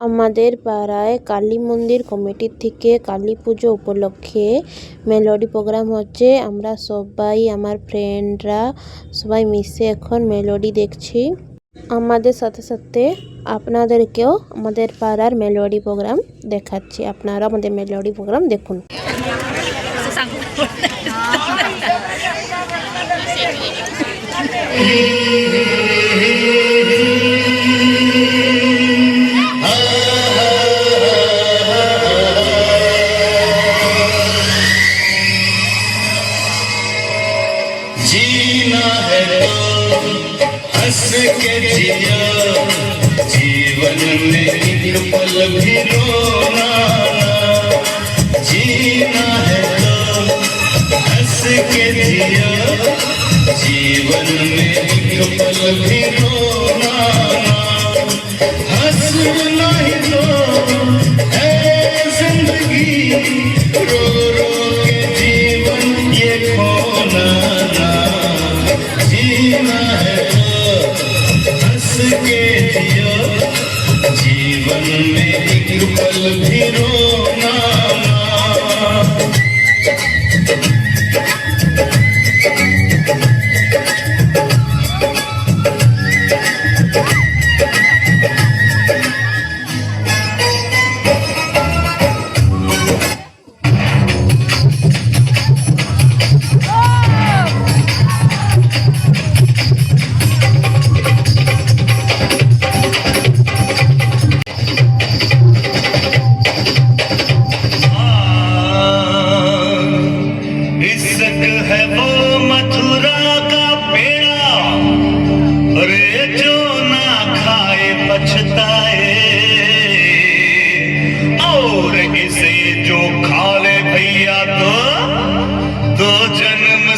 আমাদের পাড়ায় কালী মন্দির কমিটির থেকে কালী পুজো উপলক্ষে মেলোডি প্রোগ্রাম হচ্ছে। আমরা সবাই আমার ফ্রেন্ডরা সবাই মিশে এখন মেলোডি দেখছি। আমাদের সাথে সাথে আপনাদেরকেও আমাদের পাড়ার মেলোডি প্রোগ্রাম দেখাচ্ছি। আপনারা আমাদের মেলোডি প্রোগ্রাম দেখুন। जीना है तो हंस के जिया, जीवन में एक पल भी रोना ना। जीना है तो हंस के जिया, जीवन में एक पल भी रोना ना। हंसना ही तो है जिंदगी, रो रो के जीवन ये खोना ना। जीना है तो हंस के जियो, जीवन में एक पल भी रोना ना।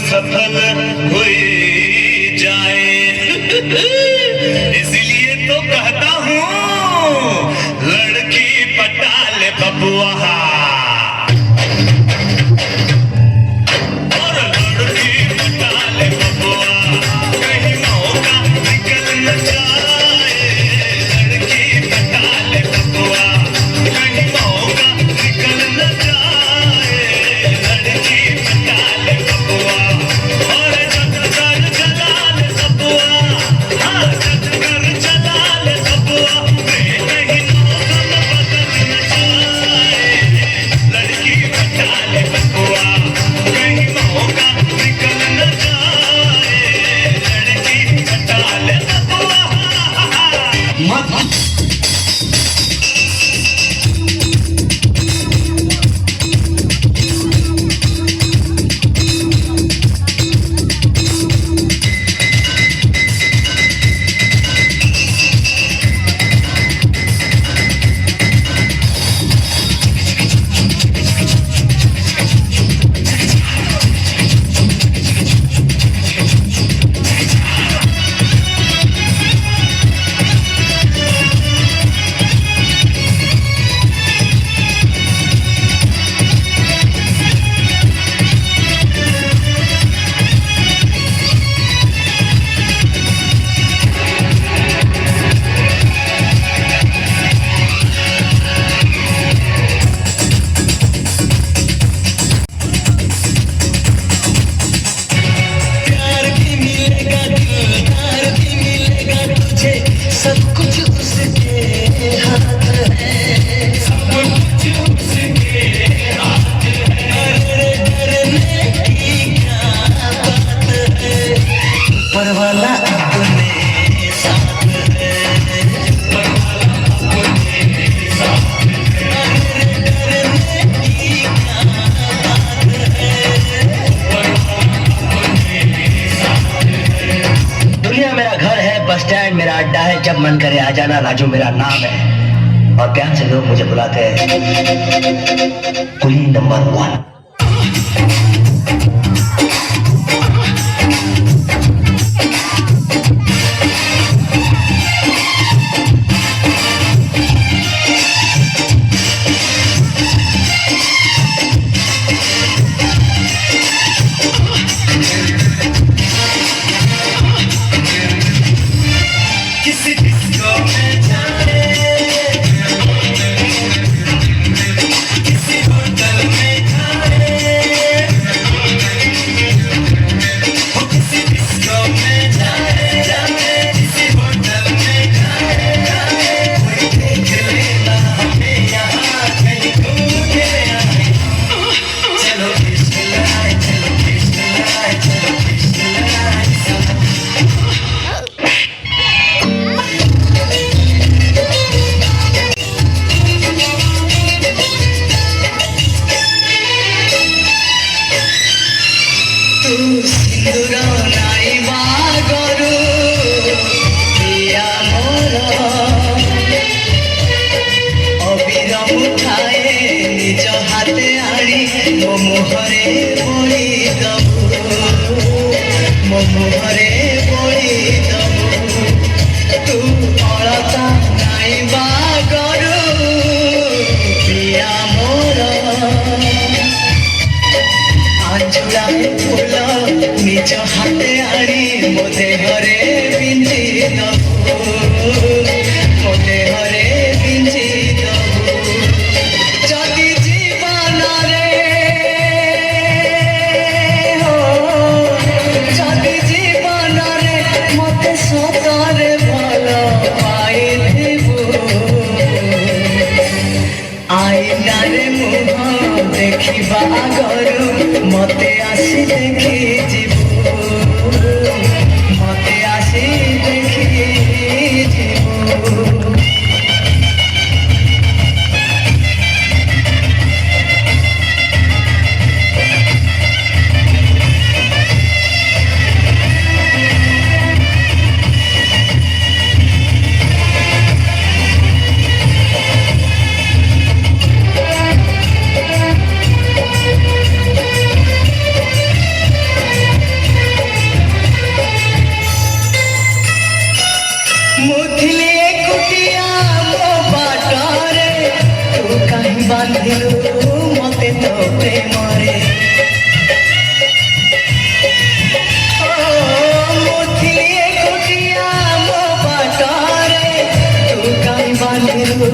सफल हुई जाए, इसलिए तो कहता हूँ लड़की पटा ले बबुआ। वाला अपने साथ है। दुनिया मेरा घर है, बस स्टैंड मेरा अड्डा है, जब मन करे आ जाना, राजू मेरा नाम है। और प्यार से लोग मुझे बुलाते हैं कुली नंबर 1। निज हाथे आड़ी मोदे हरे बिंदी दबू, मोदे हरे बिंदी दबू। जदि जीवन रे हो, जदि जीवन रे मते सतरे भल पाइथिबू, आईनारे मुह देखिबा आगरू मते आसी देखी जीवू, मते आसी देखी जीवू। बांधिलु मते तो प्रेमरे, मुथिलिए कुटिया मो बाटरे, तू काई बांधिलु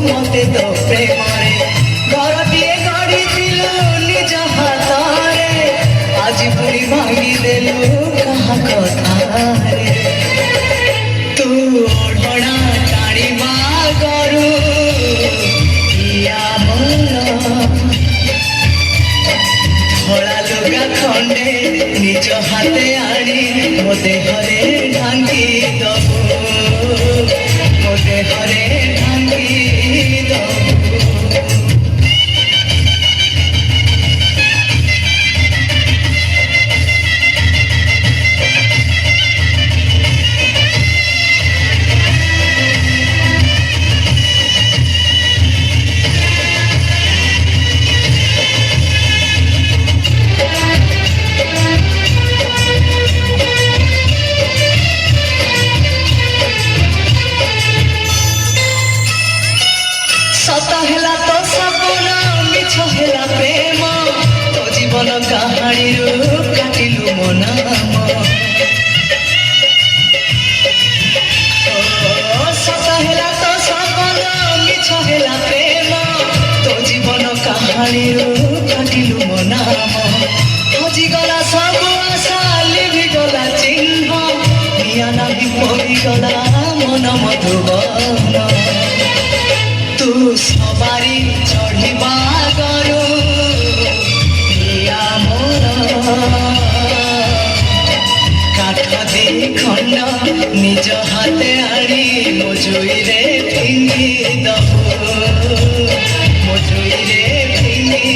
मते तो प्रेमरे। घर दिए गड़ी दिलु निज हाथरे, आज पुरी भांगी देलु कहा कथारे। तू ओढ़ना टाणीबा गरू धड़ा लुगा खंडे निज हाथे आनी मो देहरे ढांगी दबू, मो देहरे ढांगी दबू। कहानी काटिलु मो नाम, सत हेला तो सपन मिछ हेला प्रेम, तो जीवन कहानी काटिलु मो नाम। हजिगला सब आशा लिभिगला चिन्ह, निया नाभि पड़िगला मन मधुबन। तू सवारी चढ़िबा गरू काठ देख ଖଣ୍ଡ ନିଜ ହାତେ ଆଣି ମୋ ଜୁଇରେ ଫିଙ୍ଗି ଦବୁ ମୋ ଜୁଇରେ ଫିଙ୍ଗି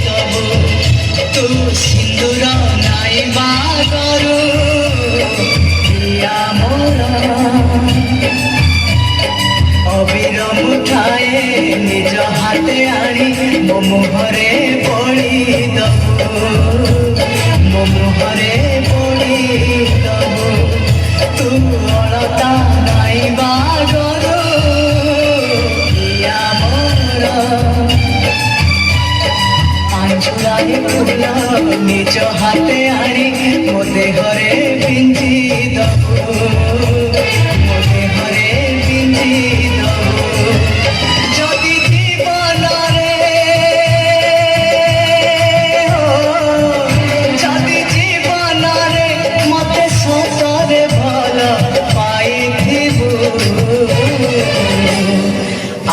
ଦବୁ ତୁ ସିନ୍ଦୁର ନାଇଁ ବାଗରୁ ପ୍ରିୟା ମୋର ଅବିର ମୁଠାଏ ନିଜ ହାତେ ଆଣି ମୋ ମୁହଁରେ ବୋଳି ଦବୁ ମୋ ମୁହଁରେ ବୋଳି ଦବୁ ତୁ ଅଳତା ନାଇଁ ବାଗରୁ ପ୍ରିୟା ମୋର ଆଞ୍ଚୁଳାରେ ଫୁଲ ନିଜ ହାତେ ଆଣି ମୋ ଦେହରେ ପିଞ୍ଚି ଦବୁ ମୋ ଦେହରେ ପିଞ୍ଚି ଦବୁ ଯଦି ଜୀବନରେ ଯଦି ଜୀବନରେ ମତେ ସତରେ ଭଲ ପାଇଥିବୁ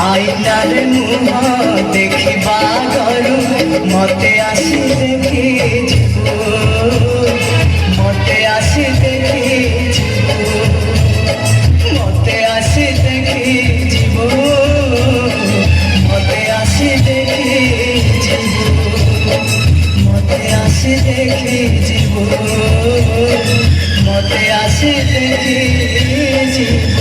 ଆଇନାରେ ମୁହଁ ଦେଖିବା ଗରୁ ମତେ ଆସି ଦେଖି ଯିବୁ ମତେ ଆସି ଦେଖି ଯିବୁ ମତେ ଆସି ଦେଖି ଯିବୁ ମତେ ଆସି ଦେଖି ଯିବୁ ମତେ ଆସି ଦେଖି ଯିବୁ ମତେ ଆସି ଦେଖି ଯିବୁ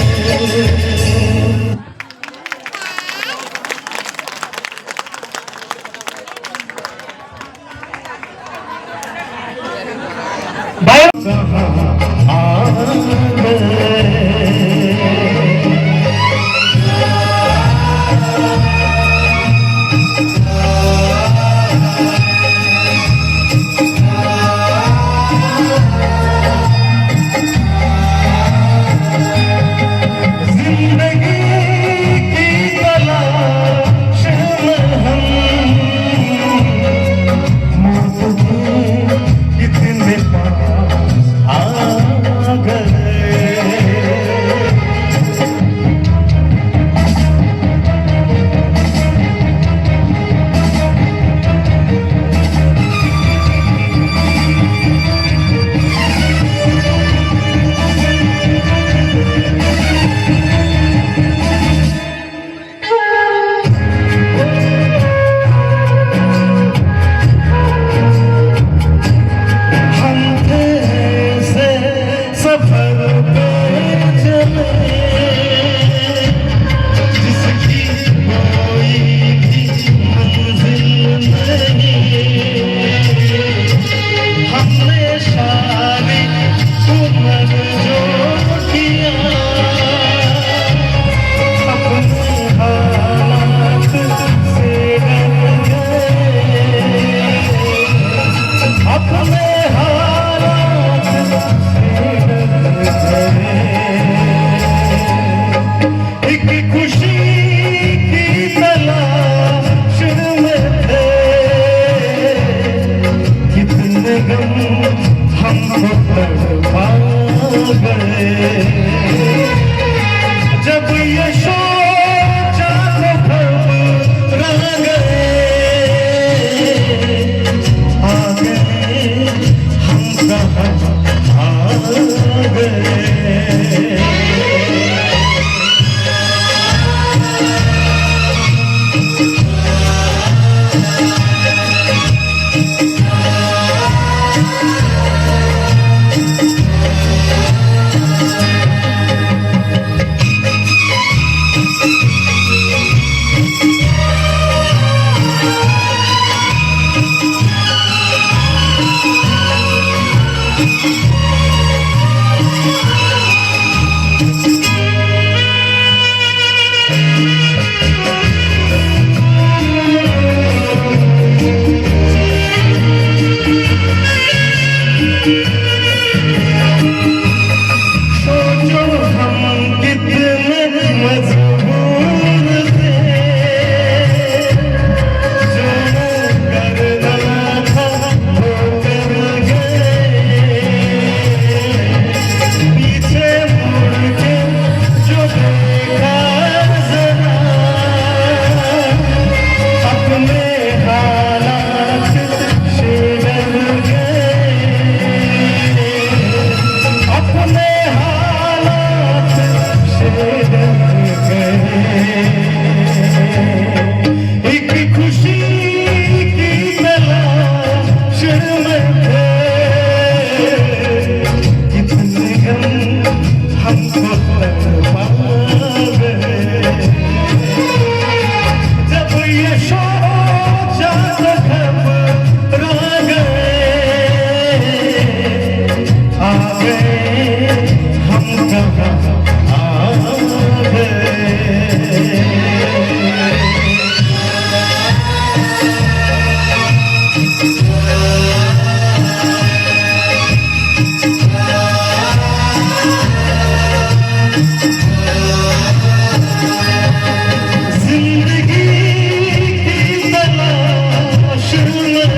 जब ये सोचा रह गए आ गए हम कहाँ आ गए कहाँ आ गए। जिंदगी की तलाश में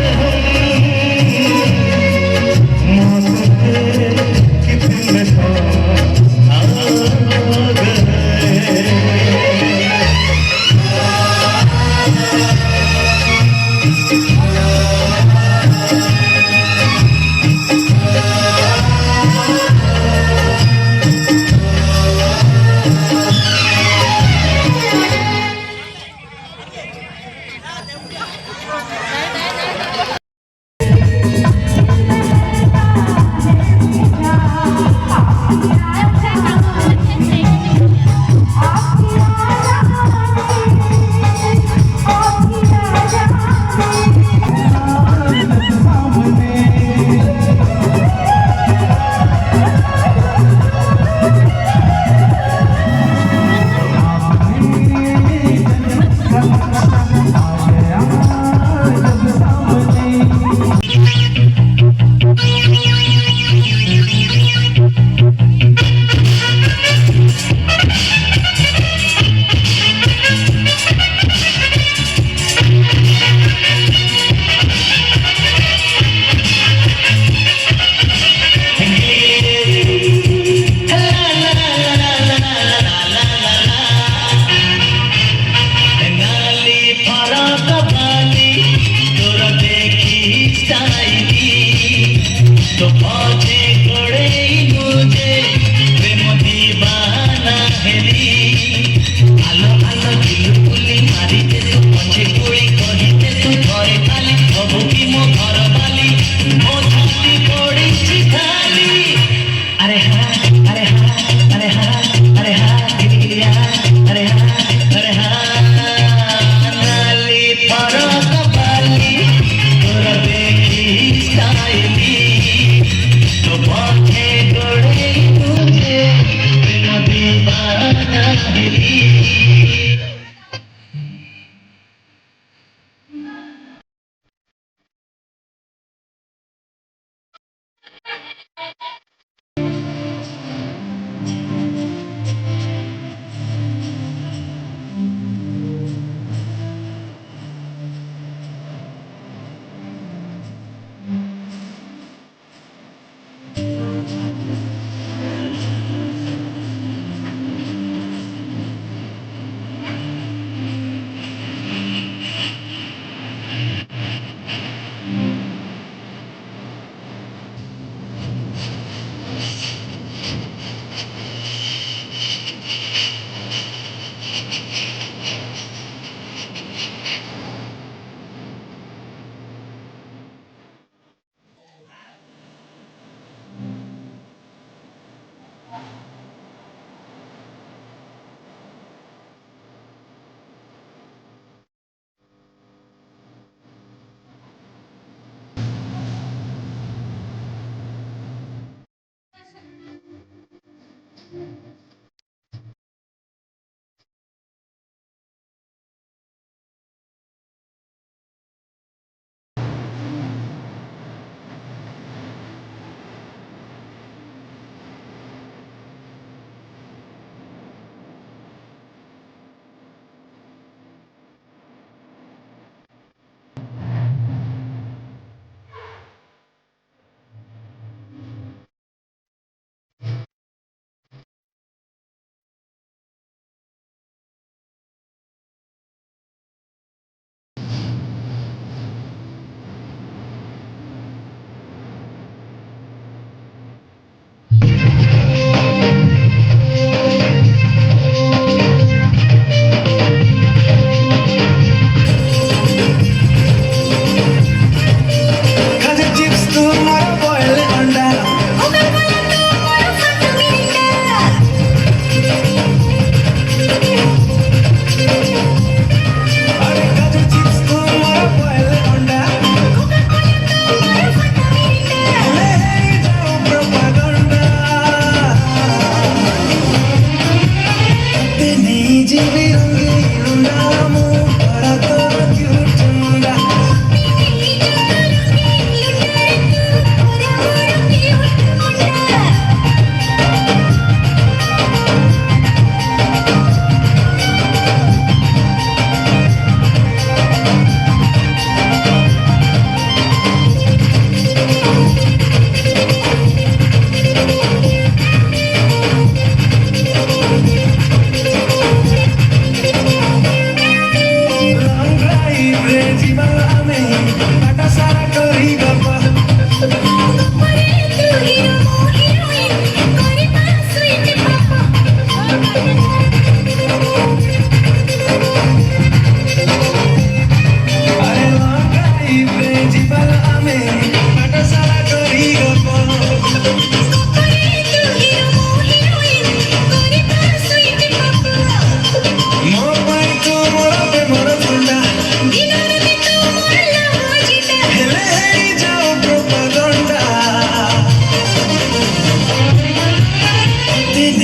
मौत के कितने पास आ गए।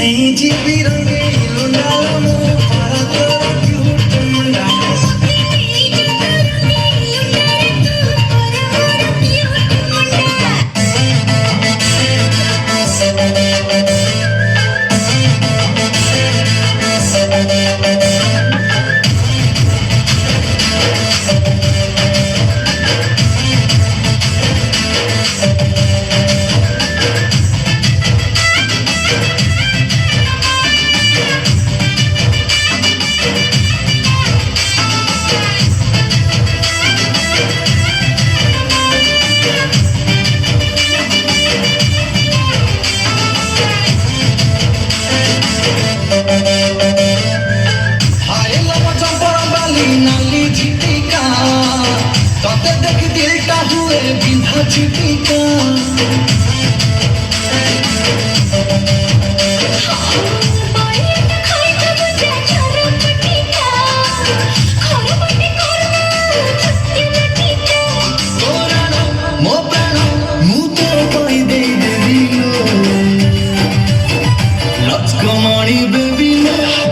ନେଇଯିବି ରଙ୍ଗେଇ ଲୁଣ୍ଡାଳ ମୋ ଭାରତର କ୍ୟୁଟ ମୁଣ୍ଡା हाय लवा चंपर बाली नाली झिटिका तते देख दिलटा हुए बिंधा झिटिका ମୋ ପ୍ରାଣ ମୁଁ ତୋ ପାଇଁ ଦେଇଦେବି ଲଚକମଣି ବେବି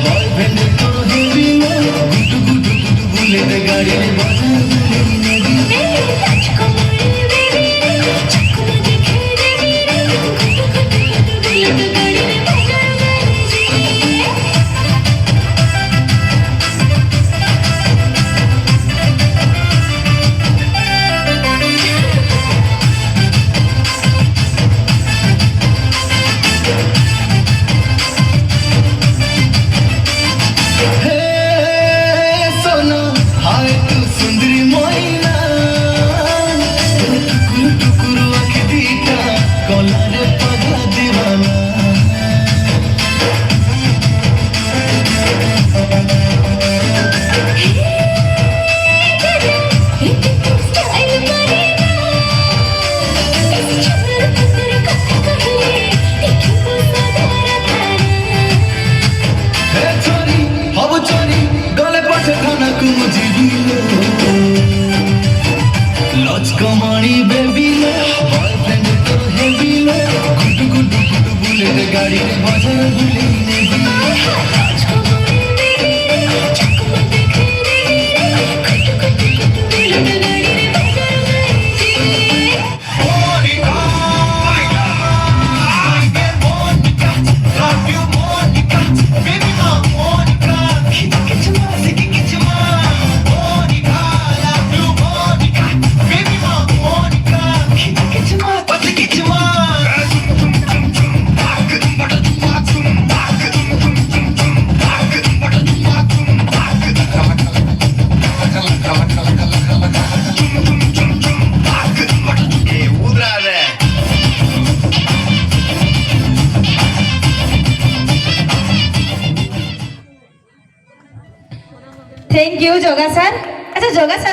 ବୟଫ୍ରେଣ୍ଡ ତୋର ହେବି ଗୁଟୁ ଗୁଟୁ ଗୁଟୁ ବୁଲେଟ ଗାଡ଼ିରେ ବଜାର ବୁଲେଇ ନେବି हे सोना हाय तू सुंदरी मोइना टुकुर टुकुर आँख दीटा कलारे पगला दीवाना हे छोरी हब छोरी गले पछे खाना को मुझी लचकमणी बेबी बॉयफ्रेंड तोर हेबी गुटु गुटु गुटु बुलेट गाड़ी रे बजार बुलेई नेबी थैंक यू जोगा सर। अच्छा जोगा सर